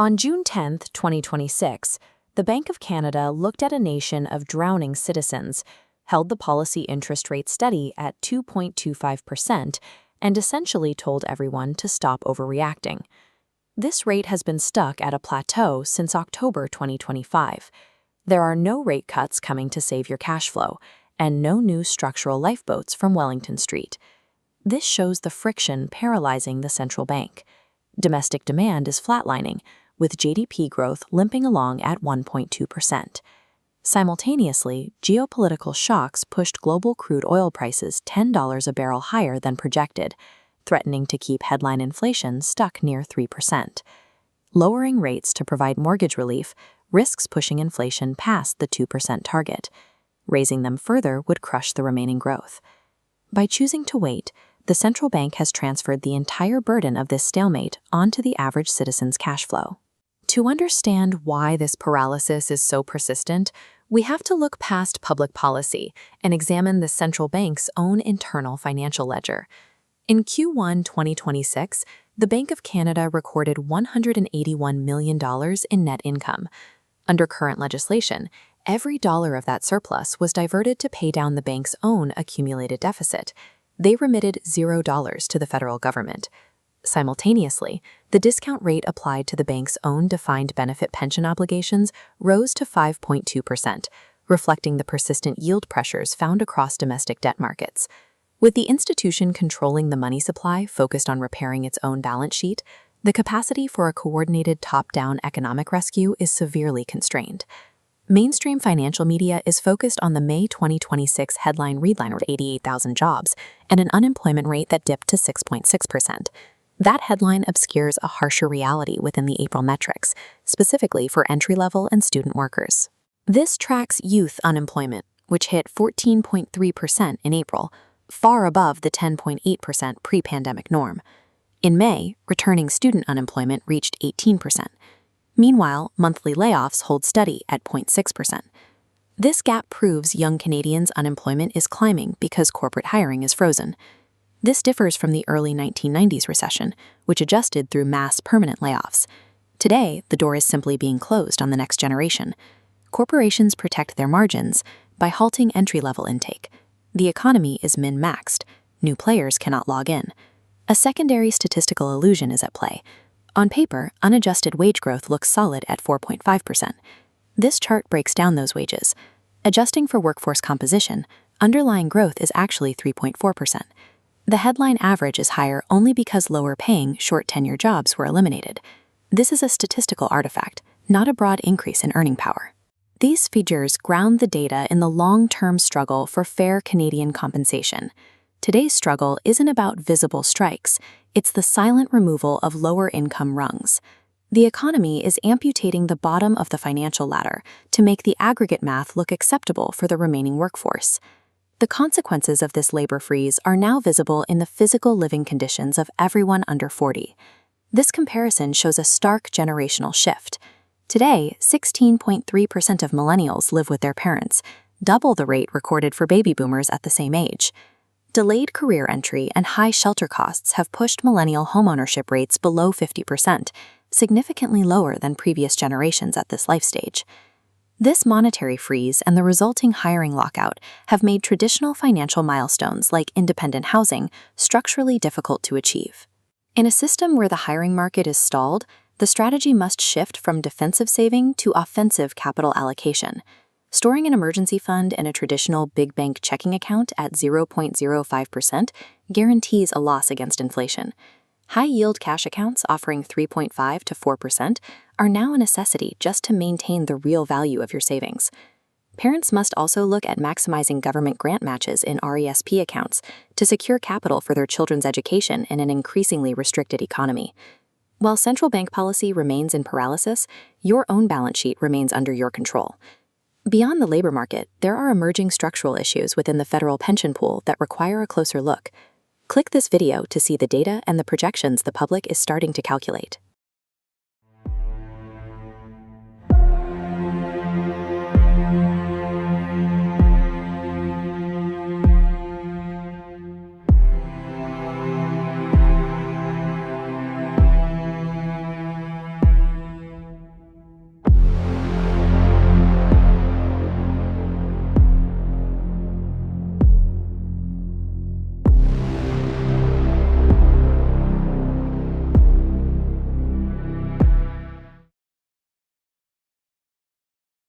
On June 10, 2026, the Bank of Canada looked at a nation of drowning citizens, held the policy interest rate steady at 2.25%, and essentially told everyone to stop overreacting. This rate has been stuck at a plateau since October 2025. There are no rate cuts coming to save your cash flow, and no new structural lifeboats from Wellington Street. This shows the friction paralyzing the central bank. Domestic demand is flatlining, with GDP growth limping along at 1.2%. Simultaneously, geopolitical shocks pushed global crude oil prices $10 a barrel higher than projected, threatening to keep headline inflation stuck near 3%. Lowering rates to provide mortgage relief risks pushing inflation past the 2% target. Raising them further would crush the remaining growth. By choosing to wait, the central bank has transferred the entire burden of this stalemate onto the average citizen's cash flow. To understand why this paralysis is so persistent, we have to look past public policy and examine the central bank's own internal financial ledger. In Q1 2026, the Bank of Canada recorded $181 million in net income. Under current legislation, every dollar of that surplus was diverted to pay down the bank's own accumulated deficit. They remitted $0 to the federal government. Simultaneously, the discount rate applied to the bank's own defined benefit pension obligations rose to 5.2%, reflecting the persistent yield pressures found across domestic debt markets. With the institution controlling the money supply focused on repairing its own balance sheet, the capacity for a coordinated top-down economic rescue is severely constrained. Mainstream financial media is focused on the May 2026 headline readline of 88,000 jobs and an unemployment rate that dipped to 6.6%. That headline obscures a harsher reality within the April metrics, specifically for entry-level and student workers. This tracks youth unemployment, which hit 14.3% in April, far above the 10.8% pre-pandemic norm. In May, returning student unemployment reached 18%. Meanwhile, monthly layoffs hold steady at 0.6%. This gap proves young Canadians' unemployment is climbing because corporate hiring is frozen. This differs from the early 1990s recession, which adjusted through mass permanent layoffs. Today, the door is simply being closed on the next generation. Corporations protect their margins by halting entry-level intake. The economy is min-maxed. New players cannot log in. A secondary statistical illusion is at play. On paper, unadjusted wage growth looks solid at 4.5%. This chart breaks down those wages. Adjusting for workforce composition, underlying growth is actually 3.4%. The headline average is higher only because lower-paying, short-tenure jobs were eliminated. This is a statistical artifact, not a broad increase in earning power. These figures ground the data in the long-term struggle for fair Canadian compensation. Today's struggle isn't about visible strikes, it's the silent removal of lower-income rungs. The economy is amputating the bottom of the financial ladder to make the aggregate math look acceptable for the remaining workforce. The consequences of this labor freeze are now visible in the physical living conditions of everyone under 40. This comparison shows a stark generational shift. Today, 16.3% of millennials live with their parents, double the rate recorded for baby boomers at the same age. Delayed career entry and high shelter costs have pushed millennial homeownership rates below 50%, significantly lower than previous generations at this life stage. This monetary freeze and the resulting hiring lockout have made traditional financial milestones like independent housing structurally difficult to achieve. In a system where the hiring market is stalled, the strategy must shift from defensive saving to offensive capital allocation. Storing an emergency fund in a traditional big bank checking account at 0.05% guarantees a loss against inflation. High-yield cash accounts offering 3.5 to 4% are now a necessity just to maintain the real value of your savings. Parents must also look at maximizing government grant matches in RESP accounts to secure capital for their children's education in an increasingly restricted economy. While central bank policy remains in paralysis, your own balance sheet remains under your control. Beyond the labor market, there are emerging structural issues within the federal pension pool that require a closer look. Click this video to see the data and the projections the public is starting to calculate.